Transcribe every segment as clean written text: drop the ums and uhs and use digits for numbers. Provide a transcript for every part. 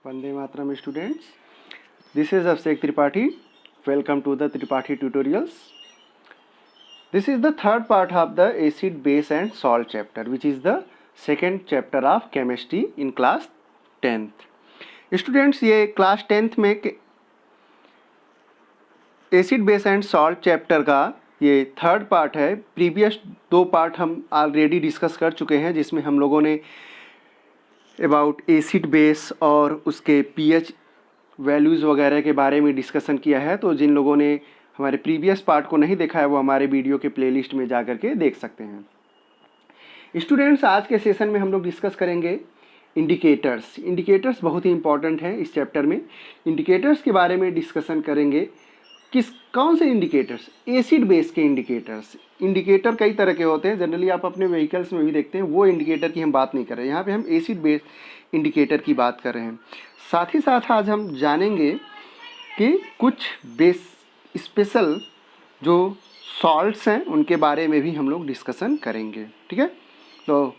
Vande Mataram students. This is Abhishek Tripathi. Welcome to the Tripathi tutorials. This is the third part of the acid, base and salt chapter, which is the second chapter of chemistry in class 10th. Students, ये class 10th में acid base and salt chapter का ये third part है. Previous दो part हम already discuss कर चुके हैं, जिसमें हम लोगों ने अबाउट एसिड बेस और उसके पीएच वैल्यूज़ वगैरह के बारे में डिस्कशन किया है. तो जिन लोगों ने हमारे प्रीवियस पार्ट को नहीं देखा है वो हमारे वीडियो के प्लेलिस्ट में जा कर के देख सकते हैं. स्टूडेंट्स, आज के सेशन में हम लोग डिस्कस करेंगे इंडिकेटर्स. इंडिकेटर्स बहुत ही इंपॉर्टेंट हैं इस चैप्टर में. इंडिकेटर्स के बारे में डिस्कशन करेंगे. कौन से इंडिकेटर्स? एसिड बेस के इंडिकेटर्स. इंडिकेटर कई तरह के होते हैं, जनरली आप अपने व्हीकल्स में भी देखते हैं. वो इंडिकेटर की हम बात नहीं कर रहे हैं, यहाँ पे हम एसिड बेस इंडिकेटर की बात कर रहे हैं. साथ ही साथ आज हम जानेंगे कि कुछ बेस स्पेशल जो सॉल्ट्स हैं उनके बारे में भी हम लोग डिस्कशन करेंगे. ठीक है, तो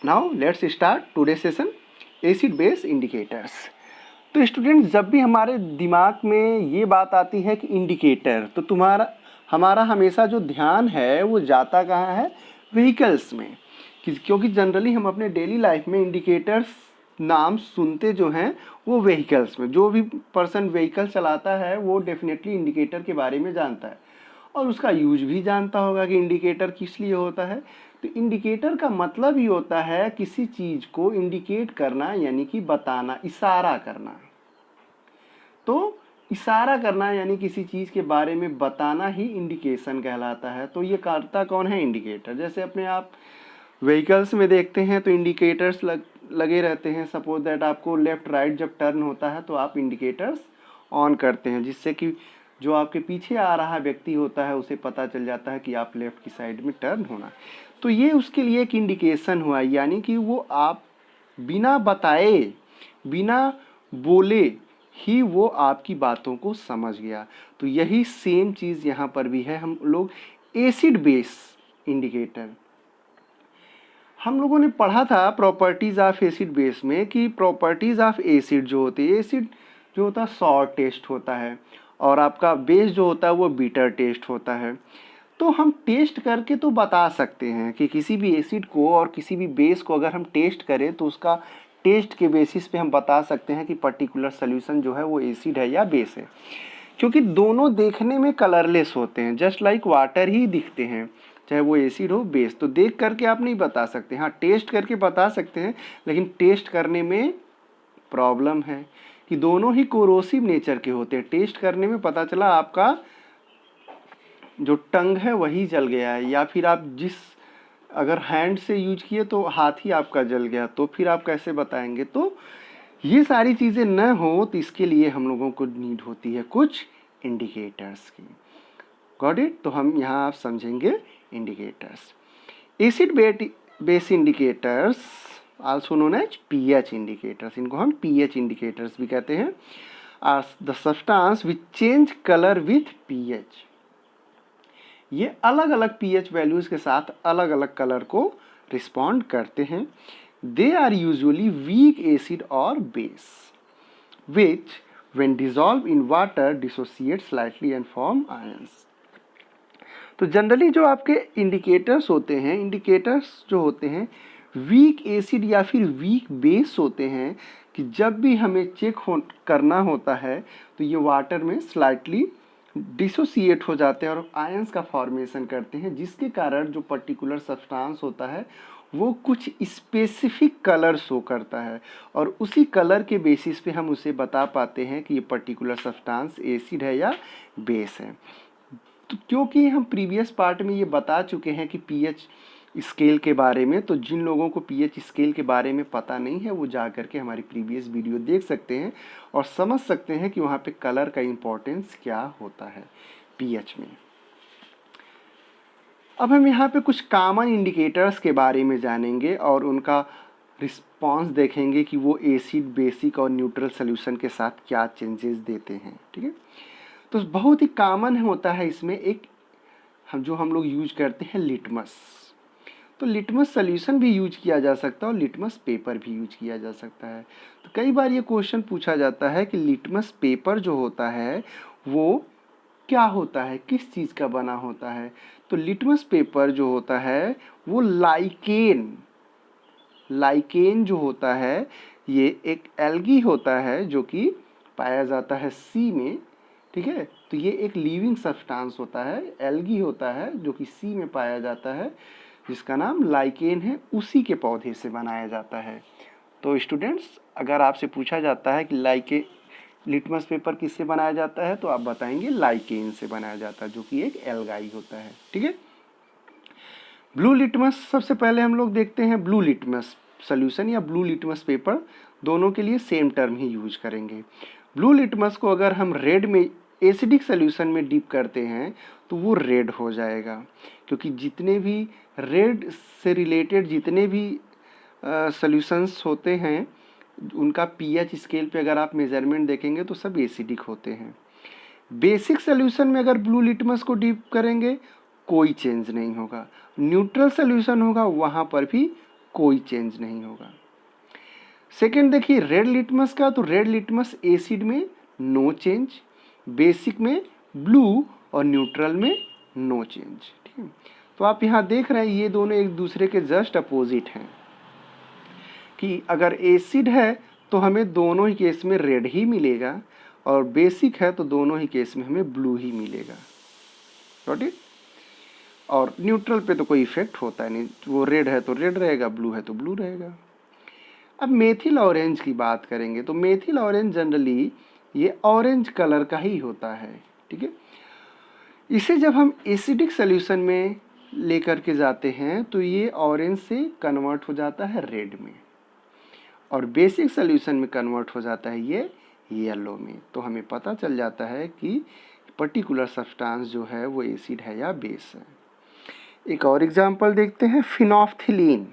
now let's start today session, acid base indicators. तो स्टूडेंट, जब भी हमारे दिमाग में ये बात आती है कि इंडिकेटर, तो हमारा हमेशा जो ध्यान है वो जाता कहाँ है? व्हीकल्स में. क्योंकि जनरली हम अपने डेली लाइफ में इंडिकेटर्स नाम सुनते जो हैं वो व्हीकल्स में. जो भी पर्सन व्हीकल चलाता है वो डेफिनेटली इंडिकेटर के बारे में जानता है और उसका यूज भी जानता होगा कि इंडिकेटर किस लिए होता है. तो इंडिकेटर का मतलब ही होता है किसी चीज़ को इंडिकेट करना, यानी कि बताना, इशारा करना. तो इशारा करना यानी किसी चीज़ के बारे में बताना ही इंडिकेशन कहलाता है. तो ये करता कौन है? इंडिकेटर. जैसे अपने आप व्हीकल्स में देखते हैं तो इंडिकेटर्स लगे रहते हैं. सपोज दैट आपको लेफ़्ट राइट जब टर्न होता है तो आप इंडिकेटर्स ऑन करते हैं, जिससे कि जो आपके पीछे आ रहा व्यक्ति होता है उसे पता चल जाता है कि आप लेफ़्ट की साइड में टर्न होना. तो ये उसके लिए एक इंडिकेशन हुआ, यानी कि वो आप बिना बताए, बिना बोले ही वो आपकी बातों को समझ गया. तो यही सेम चीज़ यहाँ पर भी है. हम लोग एसिड बेस इंडिकेटर, हम लोगों ने पढ़ा था प्रॉपर्टीज़ ऑफ एसिड बेस में कि प्रॉपर्टीज़ ऑफ एसिड जो होती है, एसिड जो होता है सॉर टेस्ट होता है और आपका बेस जो होता है वो बीटर टेस्ट होता है. तो हम टेस्ट करके तो बता सकते हैं कि किसी भी एसिड को और किसी भी बेस को अगर हम टेस्ट करें तो उसका टेस्ट के बेसिस पे हम बता सकते हैं कि पर्टिकुलर सोल्यूशन जो है वो एसिड है या बेस है. क्योंकि दोनों देखने में कलरलेस होते हैं, जस्ट लाइक वाटर ही दिखते हैं, चाहे वो एसिड हो बेस. तो देख करके आप नहीं बता सकते. हाँ, टेस्ट करके बता सकते हैं, लेकिन टेस्ट करने में प्रॉब्लम है कि दोनों ही कोरोसिव नेचर के होते हैं. टेस्ट करने में पता चला आपका जो टंग है वही जल गया है, या फिर आप अगर हैंड से यूज किए तो हाथ ही आपका जल गया, तो फिर आप कैसे बताएंगे? तो ये सारी चीज़ें न हो तो इसके लिए हम लोगों को नीड होती है कुछ इंडिकेटर्स की. Got it? तो हम यहाँ आप समझेंगे indicators. Acid base indicators also known as pH indicators, इनको हम पीएच इंडिकेटर्स भी कहते हैं. Are the substance which change colour with pH. ये अलग अलग पीएच वैल्यूज के साथ अलग अलग कलर को रिस्पॉन्ड करते हैं. They are usually weak acid और base which when dissolve in water dissociate slightly and form ions. तो जनरली जो आपके इंडिकेटर्स होते हैं, इंडिकेटर्स जो होते हैं वीक एसिड या फिर वीक बेस होते हैं, कि जब भी हमें चेक करना होता है तो ये वाटर में स्लाइटली डिसोसिएट हो जाते हैं और आयंस का फॉर्मेशन करते हैं, जिसके कारण जो पर्टिकुलर सब्सटेंस होता है वो कुछ स्पेसिफिक कलर शो करता है और उसी कलर के बेसिस पे हम उसे बता पाते हैं कि ये पर्टिकुलर सब्सटेंस एसिड है या बेस है. तो क्योंकि हम प्रीवियस पार्ट में ये बता चुके हैं कि पीएच स्केल के बारे में, तो जिन लोगों को पीएच स्केल के बारे में पता नहीं है वो जा कर के हमारी प्रीवियस वीडियो देख सकते हैं और समझ सकते हैं कि वहाँ पे कलर का इम्पोर्टेंस क्या होता है पीएच में. अब हम यहाँ पे कुछ कॉमन इंडिकेटर्स के बारे में जानेंगे और उनका रिस्पॉन्स देखेंगे कि वो एसिड, बेसिक और न्यूट्रल सोल्यूशन के साथ क्या चेंजेस देते हैं. ठीक है, तो बहुत ही कॉमन होता है इसमें एक जो हम लोग यूज करते हैं लिटमस. तो लिटमस सॉल्यूशन भी यूज किया जा सकता है और लिटमस पेपर भी यूज किया जा सकता है। तो कई बार ये क्वेश्चन पूछा जाता है कि लिटमस पेपर जो होता है वो क्या होता है, किस चीज़ का बना होता है। तो लिटमस पेपर जो होता है वो लाइकेन जो होता है ये एक एल्गी होता है जो कि पाया जाता है सी में, ठीक है। तो ये एक लिविंग सब्सटेंस होता है, एल्गी होता है जो कि सी में पाया जाता है, जिसका नाम लाइकेन है, उसी के पौधे से बनाया जाता है। तो स्टूडेंट्स, अगर आपसे पूछा जाता है कि लिटमस पेपर किससे बनाया जाता है तो आप बताएंगे लाइकेन से बनाया जाता है, जो कि एक एल्गाई होता है, ठीक है। ब्लू लिटमस, सबसे पहले हम लोग देखते हैं ब्लू लिटमस सॉल्यूशन या ब्लू लिटमस पेपर, दोनों के लिए सेम टर्म ही यूज करेंगे। ब्लू लिटमस को अगर हम रेड में एसिडिक सॉल्यूशन में डिप करते हैं तो वो रेड हो जाएगा, क्योंकि जितने भी रेड से रिलेटेड जितने भी सॉल्यूशंस होते हैं उनका पीएच स्केल पे अगर आप मेजरमेंट देखेंगे तो सब एसिडिक होते हैं। बेसिक सॉल्यूशन में अगर ब्लू लिटमस को डिप करेंगे कोई चेंज नहीं होगा, न्यूट्रल सॉल्यूशन होगा वहाँ पर भी कोई चेंज नहीं होगा। सेकेंड देखिए रेड लिटमस का, तो रेड लिटमस एसिड में नो चेंज, बेसिक में ब्लू और न्यूट्रल में नो चेंज, ठीक है। तो आप यहाँ देख रहे हैं ये दोनों एक दूसरे के जस्ट अपोजिट हैं, कि अगर एसिड है तो हमें दोनों ही केस में रेड ही मिलेगा और बेसिक है तो दोनों ही केस में हमें ब्लू ही मिलेगा, गॉट इट। और न्यूट्रल पे तो कोई इफेक्ट होता है नहीं, वो रेड है तो रेड रहेगा, ब्लू है तो ब्लू रहेगा। अब मेथिल ऑरेंज की बात करेंगे तो मेथिल ऑरेंज जनरली ये ऑरेंज कलर का ही होता है, ठीक है। इसे जब हम एसिडिक सॉल्यूशन में लेकर के जाते हैं तो ये ऑरेंज से कन्वर्ट हो जाता है रेड में और बेसिक सॉल्यूशन में कन्वर्ट हो जाता है ये येलो में। तो हमें पता चल जाता है कि पर्टिकुलर सब्सटेंस जो है वो एसिड है या बेस है। एक और एग्जांपल देखते हैं, फिनोफ्थिलीन।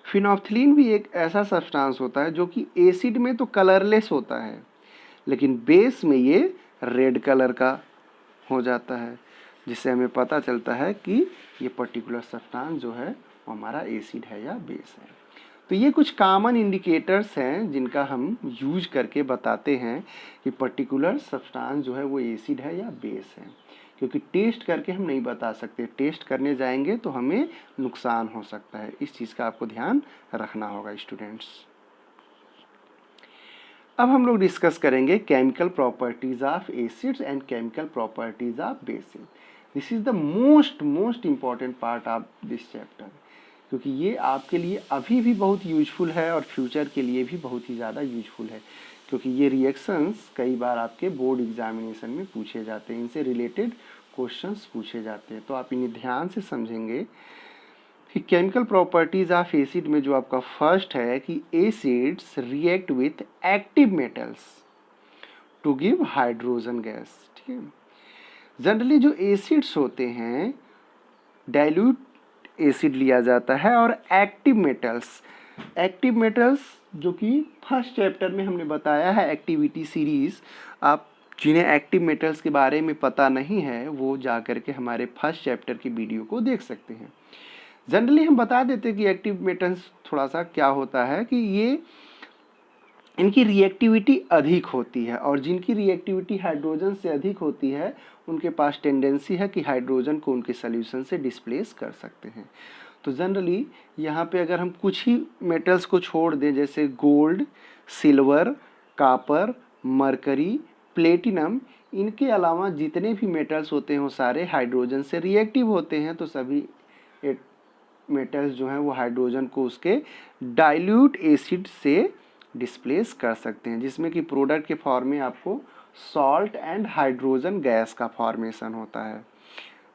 फिनोफ्थिलीन भी एक ऐसा सब्सटेंस होता है जो कि एसिड में तो कलरलेस होता है लेकिन बेस में ये रेड कलर का हो जाता है, जिससे हमें पता चलता है कि ये पर्टिकुलर सब्सटेंस जो है वो हमारा एसिड है या बेस है। तो ये कुछ कॉमन इंडिकेटर्स हैं जिनका हम यूज करके बताते हैं कि पर्टिकुलर सब्सटेंस जो है वो एसिड है या बेस है, क्योंकि टेस्ट करके हम नहीं बता सकते, टेस्ट करने जाएंगे तो हमें नुकसान हो सकता है, इस चीज़ का आपको ध्यान रखना होगा स्टूडेंट्स। अब हम लोग डिस्कस करेंगे chemical properties of acids and chemical properties of basis. This is the most important part of this chapter, क्योंकि ये आपके लिए अभी भी बहुत यूजफुल है और फ्यूचर के लिए भी बहुत ही ज़्यादा यूजफुल है, क्योंकि ये रिएक्शंस कई बार आपके बोर्ड एग्जामिनेशन में पूछे जाते हैं, इनसे रिलेटेड क्वेश्चंस पूछे जाते हैं। तो आप इन्हें ध्यान से समझेंगे कि केमिकल प्रॉपर्टीज ऑफ एसिड में जो आपका फर्स्ट है कि acids react with active metals to give hydrogen gas, ठीक है। जनरली जो एसिड्स होते हैं डाइल्यूट एसिड लिया जाता है और एक्टिव मेटल्स जो कि फर्स्ट चैप्टर में हमने बताया है एक्टिविटी सीरीज, आप जिन्हें एक्टिव मेटल्स के बारे में पता नहीं है वो जा कर के हमारे फर्स्ट चैप्टर की वीडियो को देख सकते हैं। जनरली हम बता देते हैं कि एक्टिव मेटल्स थोड़ा सा क्या होता है कि ये इनकी रिएक्टिविटी अधिक होती है और जिनकी रिएक्टिविटी हाइड्रोजन से अधिक होती है उनके पास टेंडेंसी है कि हाइड्रोजन को उनके सॉल्यूशन से डिस्प्लेस कर सकते हैं। तो जनरली यहाँ पे अगर हम कुछ ही मेटल्स को छोड़ दें जैसे gold, silver, copper, mercury, platinum, इनके अलावा जितने भी मेटल्स होते हैं वो सारे हाइड्रोजन से रिएक्टिव होते हैं। तो सभी मेटल्स जो हैं वो हाइड्रोजन को उसके डाइल्यूट एसिड से डिस्प्लेस कर सकते हैं, जिसमें कि प्रोडक्ट के फॉर्म में आपको सॉल्ट एंड हाइड्रोजन गैस का फॉर्मेशन होता है।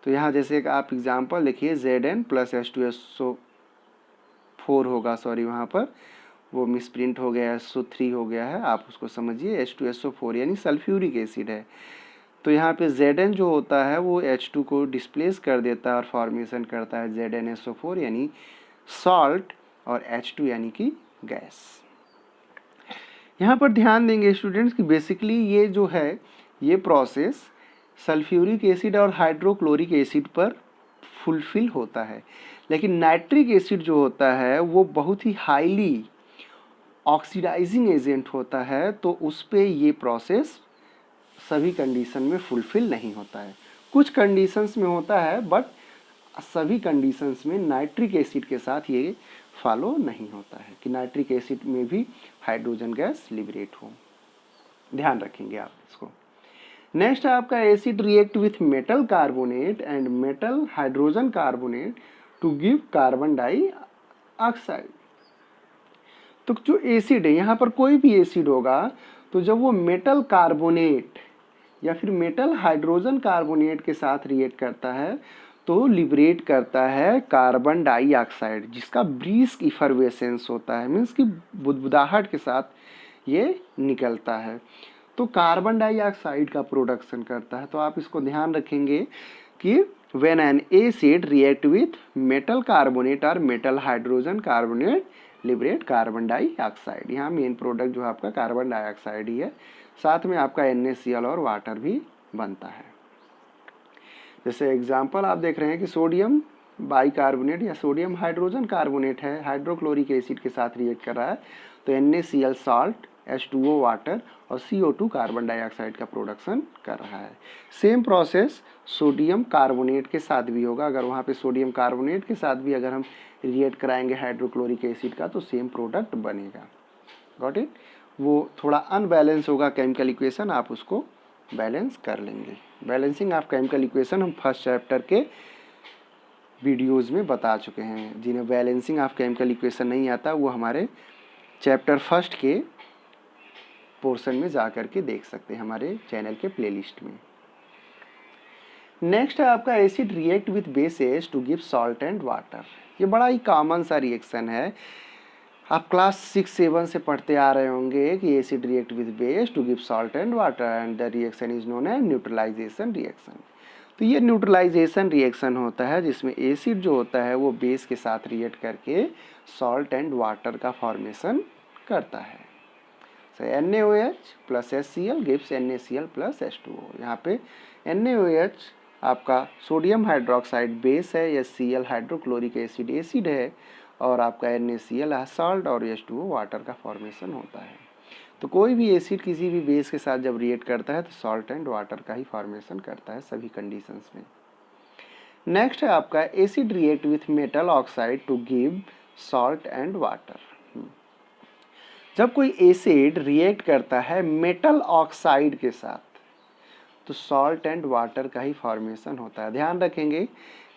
तो यहाँ जैसे एक आप एग्जांपल देखिए Zn प्लस H2SO4 होगा, सॉरी वहाँ पर वो मिसप्रिंट हो गया है, SO3 हो गया है, आप उसको समझिए H2SO4 यानी सल्फ्यूरिक एसिड है। तो यहाँ पे Zn जो होता है वो H2 को डिस्प्लेस कर देता है और फॉर्मेशन करता है ZnSO4 यानी सॉल्ट और H2 यानी कि गैस। यहाँ पर ध्यान देंगे स्टूडेंट्स कि बेसिकली ये जो है ये प्रोसेस सल्फ्यूरिक एसिड और हाइड्रोक्लोरिक एसिड पर फुलफिल होता है, लेकिन नाइट्रिक एसिड जो होता है वो बहुत ही हाईली ऑक्सीडाइजिंग एजेंट होता है, तो उस पे ये प्रोसेस सभी कंडीशन में फुलफिल नहीं होता है। कुछ कंडीशंस में होता है बट सभी कंडीशंस में नाइट्रिक एसिड के साथ ये फॉलो नहीं होता है कि नाइट्रिक एसिड में भी हाइड्रोजन गैस लिबरेट हो। ध्यान रखेंगे आप इसको। नेक्स्ट है आपका acid react with metal carbonate and metal hydrogen carbonate to give carbon dioxide. तो जो एसिड है, यहाँ पर कोई भी एसिड होगा तो जब वो मेटल कार्बोनेट या फिर मेटल हाइड्रोजन कार्बोनेट के साथ रिएक्ट करता है तो लिबरेट करता है कार्बन डाइऑक्साइड, जिसका ब्रीस्क इफरवेसेंस होता है, मीन्स कि बुदबुदाहट के साथ ये निकलता है, तो कार्बन डाइऑक्साइड का प्रोडक्शन करता है। तो आप इसको ध्यान रखेंगे कि when an acid react with metal carbonate और metal hydrogen carbonate liberate carbon dioxide. यहाँ मेन प्रोडक्ट जो है आपका कार्बन डाइऑक्साइड ही है, साथ में आपका NaCl और वाटर भी बनता है। जैसे एग्जांपल आप देख रहे हैं कि सोडियम बाइकार्बोनेट या सोडियम हाइड्रोजन कार्बोनेट है, हाइड्रोक्लोरिक एसिड के साथ रिएक्ट कर रहा है, तो NaCl साल्ट, H2O वाटर और CO2 कार्बन डाइऑक्साइड का प्रोडक्शन कर रहा है। सेम प्रोसेस सोडियम कार्बोनेट के साथ भी होगा। अगर वहाँ पे सोडियम कार्बोनेट के साथ भी अगर हम रिएक्ट कराएंगे हाइड्रोक्लोरिक एसिड का तो सेम प्रोडक्ट बनेगा। Got it? वो थोड़ा अनबैलेंस होगा केमिकल इक्वेशन, आप उसको बैलेंस कर लेंगे। बैलेंसिंग ऑफ केमिकल इक्वेशन हम फर्स्ट चैप्टर के वीडियोज़ में बता चुके हैं। जिन्हें बैलेंसिंग ऑफ केमिकल इक्वेशन नहीं आता वो हमारे चैप्टर फर्स्ट के पोर्शन में जा कर के देख सकते हैं हमारे चैनल के प्लेलिस्ट में। नेक्स्ट है आपका acid react with bases to give salt and water. ये बड़ा ही कॉमन सा रिएक्शन है, आप क्लास 6-7 से पढ़ते आ रहे होंगे कि acid react with base to give salt and water and the reaction is known as neutralisation reaction. तो ये न्यूट्रलाइजेशन रिएक्शन होता है जिसमें एसिड जो होता है वो बेस के साथ रिएक्ट करके सॉल्ट एंड वाटर का फॉर्मेशन करता है। NaOH plus HCl gives NaCl plus H2O। यहाँ पे NaOH आपका सोडियम हाइड्रोक्साइड बेस है, HCl हाइड्रोक्लोरिक एसिड एसिड है और आपका NaCl सॉल्ट और H2O वाटर का फॉर्मेशन होता है। तो कोई भी एसिड किसी भी बेस के साथ जब रिएक्ट करता है तो सॉल्ट एंड वाटर का ही फॉर्मेशन करता है सभी कंडीशंस में। नेक्स्ट है आपका acid react with metal oxide to give salt and water. जब कोई एसिड रिएक्ट करता है मेटल ऑक्साइड के साथ तो सॉल्ट एंड वाटर का ही फॉर्मेशन होता है। ध्यान रखेंगे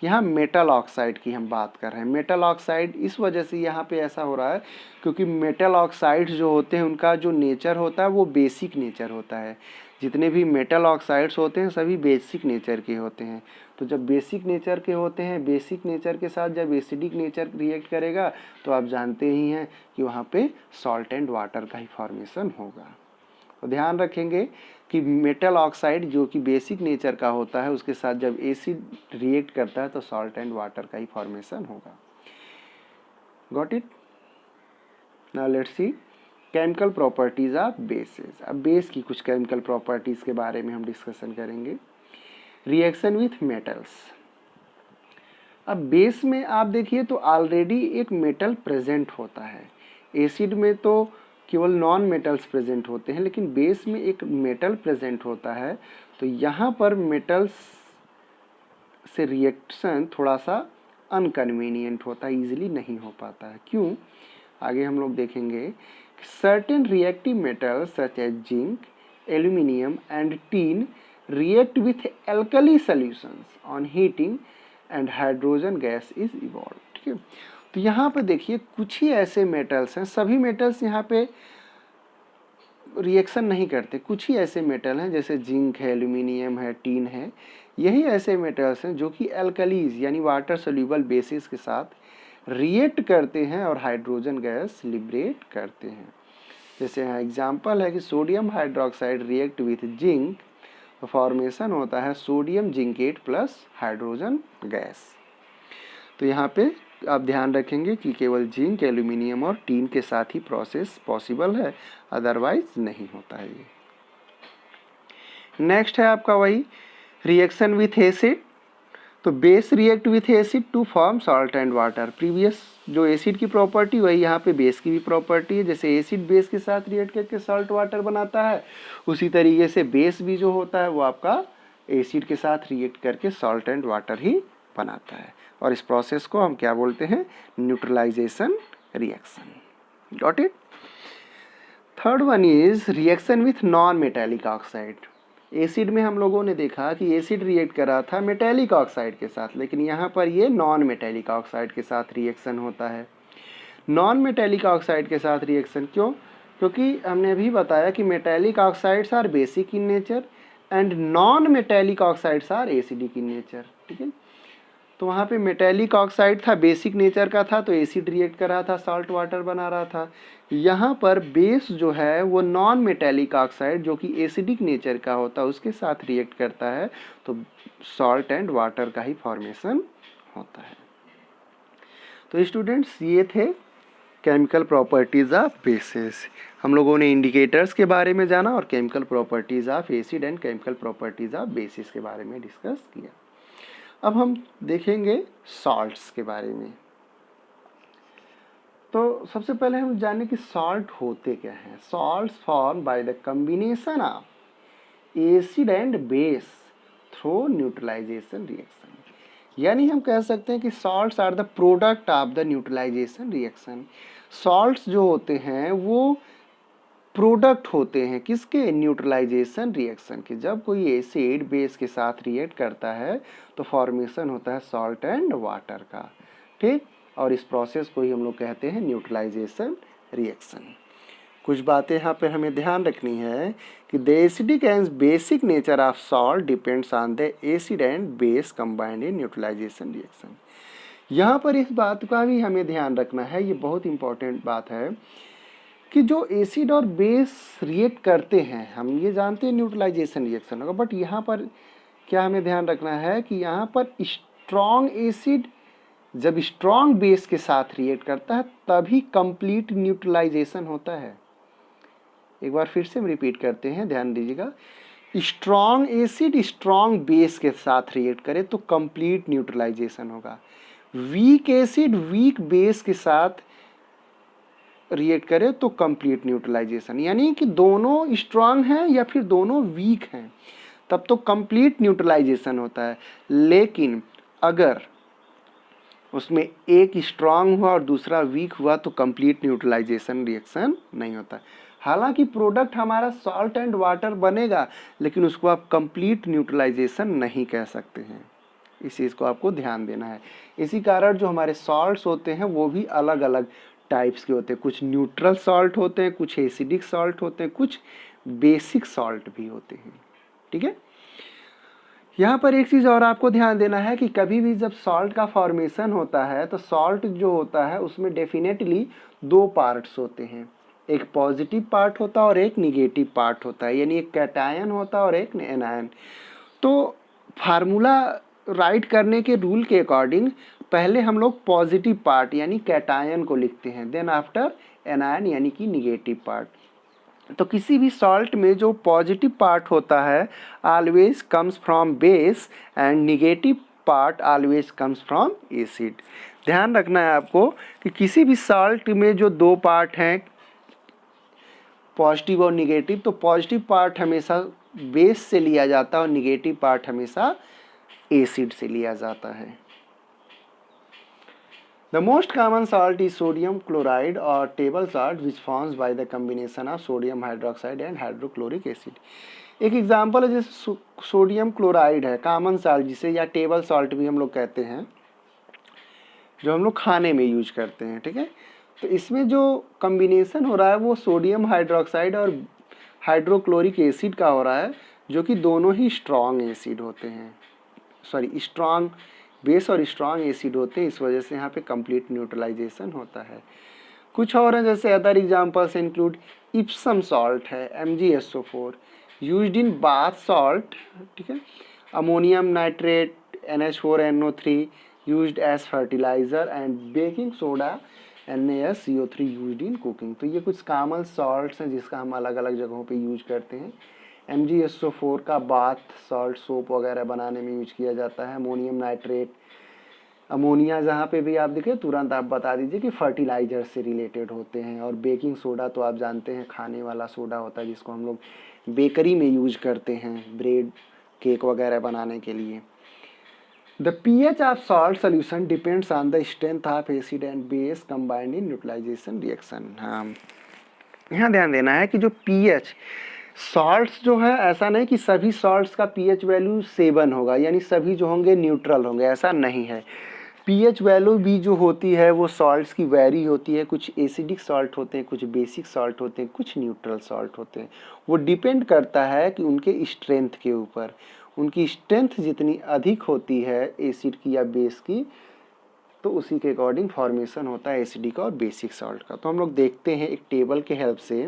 यहाँ मेटल ऑक्साइड की हम बात कर रहे हैं। मेटल ऑक्साइड इस वजह से यहाँ पे ऐसा हो रहा है क्योंकि मेटल ऑक्साइड्स जो होते हैं उनका जो नेचर होता है वो बेसिक नेचर होता है। जितने भी मेटल ऑक्साइड्स होते हैं सभी बेसिक नेचर के होते हैं। तो जब बेसिक नेचर के होते हैं, बेसिक नेचर के साथ जब एसिडिक नेचर रिएक्ट करेगा तो आप जानते ही हैं कि वहाँ पे सॉल्ट एंड वाटर का ही फॉर्मेशन होगा। तो ध्यान रखेंगे कि मेटल ऑक्साइड जो कि बेसिक नेचर का होता है उसके साथ जब एसिड रिएक्ट करता है तो सॉल्ट एंड वाटर का ही फॉर्मेशन होगा। Got it? Now let's see chemical properties of bases. अब बेस की कुछ केमिकल प्रॉपर्टीज के बारे में हम डिस्कशन करेंगे। Reaction with metals. अब बेस में आप देखिए तो ऑलरेडी एक मेटल प्रेजेंट होता है। एसिड में तो केवल नॉन मेटल्स प्रेजेंट होते हैं, लेकिन बेस में एक मेटल प्रेजेंट होता है। तो यहाँ पर मेटल्स से रिएक्शन थोड़ा सा अनकन्वीनियंट होता है, इजीली नहीं हो पाता है। क्यों? आगे हम लोग देखेंगे। Certain reactive metals such as zinc, aluminium and tin react with alkali solutions on heating and hydrogen gas is evolved। ठीक है, तो यहाँ पे देखिए कुछ ही ऐसे मेटल्स हैं, सभी मेटल्स यहाँ पे रिएक्शन नहीं करते। कुछ ही ऐसे मेटल हैं जैसे जिंक है, एल्यूमिनियम है, टीन है, यही ऐसे मेटल्स हैं जो कि एल्कलीज यानी वाटर सोल्यूबल बेसिस के साथ रिएक्ट करते हैं और हाइड्रोजन गैस लिबरेट करते हैं। जैसे यहाँ एग्जाम्पल है कि sodium hydroxide react with zinc, formation होता है sodium zincate plus hydrogen gas. तो यहाँ पे आप ध्यान रखेंगे कि केवल जिंक, एल्यूमिनियम और टीन के साथ ही प्रोसेस पॉसिबल है, अदरवाइज नहीं होता है ये। नेक्स्ट है आपका वही रिएक्शन विथ एसिड। तो base react with acid to form salt and water. Previous जो एसिड की प्रॉपर्टी वही यहाँ पे बेस की भी प्रॉपर्टी है। जैसे एसिड बेस के साथ रिएक्ट करके सॉल्ट वाटर बनाता है, उसी तरीके से बेस भी जो होता है वो आपका एसिड के साथ रिएक्ट करके सॉल्ट एंड वाटर ही बनाता है। और इस प्रोसेस को हम क्या बोलते हैं? Neutralisation reaction. Got it? Third one is reaction with non metallic oxide. Acid में हम लोगों ने देखा कि एसिड रिएक्ट कर रहा था मेटेलिक ऑक्साइड के साथ, लेकिन यहाँ पर ये नॉन मेटेलिक ऑक्साइड के साथ रिएक्शन होता है। नॉन मेटेलिक ऑक्साइड के साथ रिएक्शन क्यों? क्योंकि हमने अभी बताया कि metallic oxides are basic in nature and non metallic oxides are acidic in nature. ठीक है, तो वहाँ पे मेटेलिक ऑक्साइड था, बेसिक नेचर का था, तो एसिड रिएक्ट कर रहा था, सॉल्ट वाटर बना रहा था। यहाँ पर बेस जो है वो नॉन मेटेलिक ऑक्साइड जो कि एसिडिक नेचर का होता है उसके साथ रिएक्ट करता है, तो सॉल्ट एंड वाटर का ही फॉर्मेशन होता है। तो स्टूडेंट्स, ये थे केमिकल प्रॉपर्टीज़ ऑफ बेसिस। हम लोगों ने इंडिकेटर्स के बारे में जाना और chemical properties of acid and chemical properties of basis के बारे में डिस्कस किया। अब हम देखेंगे सॉल्ट्स के बारे में। तो सबसे पहले हम जानें कि सॉल्ट होते क्या हैं। Salts form by the combination of acid and base through neutralisation reaction. यानी हम कह सकते हैं कि salts are the product of the neutralisation reaction. Salts जो होते हैं वो प्रोडक्ट होते हैं किसके? न्यूट्रलाइजेशन रिएक्शन के। जब कोई एसिड बेस के साथ रिएक्ट करता है तो फॉर्मेशन होता है सॉल्ट एंड वाटर का। ठीक, और इस प्रोसेस को ही हम लोग कहते हैं न्यूट्रलाइजेशन रिएक्शन। कुछ बातें यहाँ पर हमें ध्यान रखनी है कि the acidic and basic nature of salt depends on the acid and base combined in neutralisation reaction. यहाँ पर इस बात का भी हमें ध्यान रखना है, ये बहुत इंपॉर्टेंट बात है कि जो एसिड और बेस रिएक्ट करते हैं, हम ये जानते हैं न्यूट्रलाइजेशन रिएक्शन होगा, बट यहाँ पर क्या हमें ध्यान रखना है कि यहाँ पर स्ट्रॉन्ग एसिड जब स्ट्रॉन्ग बेस के साथ रिएक्ट करता है तभी कंप्लीट न्यूट्रलाइजेशन होता है। एक बार फिर से हम रिपीट करते हैं, ध्यान दीजिएगा। स्ट्रॉन्ग एसिड स्ट्रॉन्ग बेस के साथ रिएक्ट करे तो कंप्लीट न्यूट्रलाइजेशन होगा। वीक एसिड वीक बेस के साथ रिएक्ट करे तो कंप्लीट न्यूट्रलाइजेशन, यानी कि दोनों स्ट्रांग हैं या फिर दोनों वीक हैं तब तो कंप्लीट न्यूट्रलाइजेशन होता है। लेकिन अगर उसमें एक स्ट्रांग हुआ और दूसरा वीक हुआ तो कंप्लीट न्यूट्रलाइजेशन रिएक्शन नहीं होता। हालांकि प्रोडक्ट हमारा सॉल्ट एंड वाटर बनेगा, लेकिन उसको आप कंप्लीट न्यूट्रलाइजेशन नहीं कह सकते हैं। इस चीज़ को आपको ध्यान देना है। इसी कारण जो हमारे सॉल्ट्स होते हैं वो भी अलग अलग टाइप्स के होते हैं। कुछ न्यूट्रल सॉल्ट होते हैं, कुछ एसिडिक सॉल्ट होते हैं, कुछ बेसिक सॉल्ट भी होते हैं। ठीक है, यहाँ पर एक चीज़ और आपको ध्यान देना है कि कभी भी जब सॉल्ट का फॉर्मेशन होता है तो सॉल्ट जो होता है उसमें डेफिनेटली दो पार्ट्स होते हैं। एक पॉजिटिव पार्ट होता है और एक निगेटिव पार्ट होता है, यानी एक कैटायन होता है और एक एनायन। तो फार्मूला राइट करने के रूल के अकॉर्डिंग पहले हम लोग पॉजिटिव पार्ट यानी कैटायन को लिखते हैं, देन आफ्टर एनायन यानी कि निगेटिव पार्ट। तो किसी भी सॉल्ट में जो पॉजिटिव पार्ट होता है always comes from base and negative part always comes from acid. ध्यान रखना है आपको कि किसी भी सॉल्ट में जो दो पार्ट हैं पॉजिटिव और निगेटिव, तो पॉजिटिव पार्ट हमेशा बेस से लिया जाता है और निगेटिव पार्ट हमेशा एसिड से लिया जाता है। The most common salt is sodium chloride or table salt which forms by the combination of sodium hydroxide and hydrochloric acid। एक एग्जाम्पल है जैसे सोडियम क्लोराइड है, कॉमन साल्ट जिसे या टेबल सॉल्ट भी हम लोग कहते हैं, जो हम लोग खाने में यूज करते हैं। ठीक है, तो इसमें जो कॉम्बिनेशन हो रहा है वो सोडियम हाइड्रोक्साइड और हाइड्रोक्लोरिक एसिड का हो रहा है, जो कि दोनों ही स्ट्रॉन्ग एसिड होते हैं, स्ट्रॉन्ग बेस और स्ट्रॉन्ग एसिड होते हैं। इस वजह से यहाँ पे कंप्लीट न्यूट्रलाइजेशन होता है। कुछ और हैं, जैसे other examples include Epsom salt है, MgSO4 used in bath salt. ठीक है, ammonium nitrate NH4NO3 used as fertiliser and baking soda NaSCO3 used in cooking. तो ये कुछ कॉमन सॉल्ट्स हैं जिसका हम अलग अलग जगहों पे यूज करते हैं। MgSO4 का बाथ सॉल्ट सोप वगैरह बनाने में यूज किया जाता है। अमोनियम नाइट्रेट, अमोनिया जहाँ पे भी आप देखें तुरंत आप बता दीजिए कि फर्टिलाइजर से रिलेटेड होते हैं। और बेकिंग सोडा तो आप जानते हैं खाने वाला सोडा होता है जिसको हम लोग बेकरी में यूज करते हैं ब्रेड केक वगैरह बनाने के लिए। The pH of salt solution depends on the strength of acid and base combined in neutralisation reaction. हाँ, यहाँ ध्यान देना है कि जो pH सॉल्ट्स जो है, ऐसा नहीं कि सभी सॉल्ट्स का pH वैल्यू 7 होगा, यानी सभी जो होंगे न्यूट्रल होंगे, ऐसा नहीं है। pH वैल्यू भी जो होती है वो सॉल्ट्स की वेरी होती है। कुछ एसिडिक सॉल्ट होते हैं, कुछ बेसिक सॉल्ट होते हैं, कुछ न्यूट्रल सॉल्ट होते हैं। वो डिपेंड करता है कि उनके स्ट्रेंथ के ऊपर। उनकी स्ट्रेंथ जितनी अधिक होती है एसिड की या बेस की, तो उसी के अकॉर्डिंग फॉर्मेशन होता है एसिडिक और बेसिक सॉल्ट का। तो हम लोग देखते हैं एक टेबल के हेल्प से।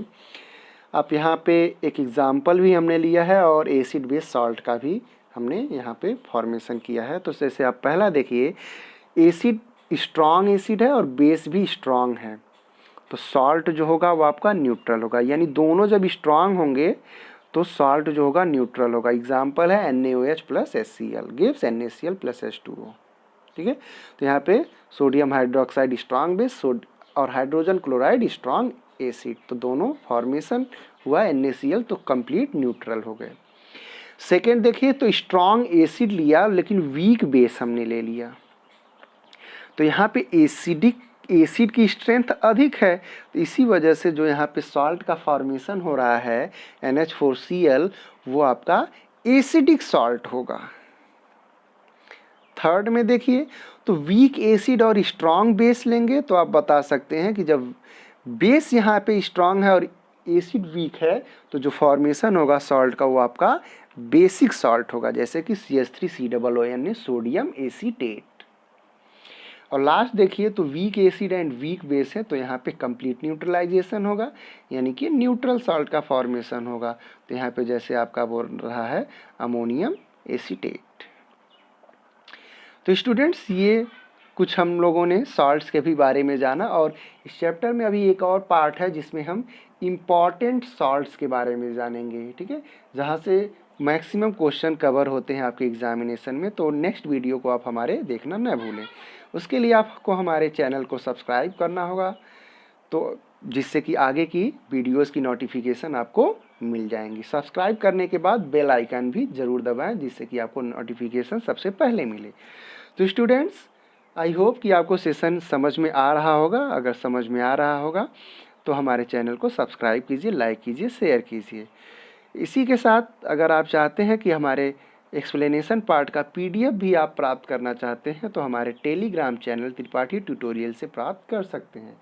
आप यहाँ पे एक एग्जाम्पल भी हमने लिया है और एसिड बेस सॉल्ट का भी हमने यहाँ पे फॉर्मेशन किया है। तो जैसे आप पहला देखिए, एसिड स्ट्रॉन्ग एसिड है और बेस भी स्ट्रॉन्ग है, तो सॉल्ट जो होगा वो आपका न्यूट्रल होगा। यानी दोनों जब स्ट्रॉन्ग होंगे तो सॉल्ट जो होगा न्यूट्रल होगा। एग्जाम्पल है NaOH plus HCl gives NaCl plus H2O। ठीक है, तो यहाँ पे सोडियम हाइड्रोक्साइड स्ट्रॉन्ग बेस और हाइड्रोजन क्लोराइड स्ट्रॉन्ग एसिड, तो दोनों फॉर्मेशन हुआ NaCl, तो कंप्लीट न्यूट्रल हो गए। सेकेंड देखिए, तो स्ट्रॉन्ग एसिड लिया लेकिन वीक बेस हमने ले लिया, तो यहाँ पे एसिड की स्ट्रेंथ अधिक है, तो इसी वजह से जो यहाँ पे सॉल्ट का फॉर्मेशन हो रहा है NH4Cl, वो आपका एसिडिक सॉल्ट होगा। थर्ड में देखिए, तो वीक एसिड और स्ट्रॉन्ग बेस लेंगे तो आप बता सकते हैं कि जब बेस यहाँ पे स्ट्रॉन्ग है और एसिड वीक है, तो जो फॉर्मेशन होगा सॉल्ट का वो आपका बेसिक सॉल्ट होगा, जैसे कि CH3COON सोडियम एसीटेट। और लास्ट देखिए, तो weak acid and weak base है, तो यहाँ पे कंप्लीट न्यूट्रलाइजेशन होगा, यानी कि न्यूट्रल सॉल्ट का फॉर्मेशन होगा। तो यहाँ पे जैसे आपका बोल रहा है अमोनियम एसीटेट। तो स्टूडेंट्स, ये कुछ हम लोगों ने सॉल्ट्स के भी बारे में जाना, और इस चैप्टर में अभी एक और पार्ट है जिसमें हम इम्पॉर्टेंट सॉल्ट्स के बारे में जानेंगे। ठीक है, जहाँ से मैक्सिमम क्वेश्चन कवर होते हैं आपके एग्जामिनेशन में। तो नेक्स्ट वीडियो को आप हमारे देखना न भूलें। उसके लिए आपको हमारे चैनल को सब्सक्राइब करना होगा, तो जिससे कि आगे की वीडियोस की नोटिफिकेशन आपको मिल जाएंगी। सब्सक्राइब करने के बाद बेल आइकन भी ज़रूर दबाएं, जिससे कि आपको नोटिफिकेशन सबसे पहले मिले। तो स्टूडेंट्स, आई होप कि आपको सेशन समझ में आ रहा होगा। अगर समझ में आ रहा होगा तो हमारे चैनल को सब्सक्राइब कीजिए, लाइक कीजिए, शेयर कीजिए। इसी के साथ अगर आप चाहते हैं कि हमारे एक्सप्लेनेशन पार्ट का PDF भी आप प्राप्त करना चाहते हैं, तो हमारे टेलीग्राम चैनल त्रिपाठी ट्यूटोरियल से प्राप्त कर सकते हैं।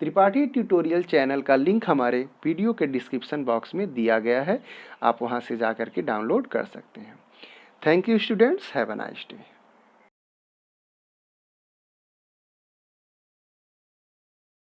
त्रिपाठी ट्यूटोरियल चैनल का लिंक हमारे वीडियो के डिस्क्रिप्शन बॉक्स में दिया गया है, आप वहां से जा कर के डाउनलोड कर सकते हैं। Thank you students, have a nice day.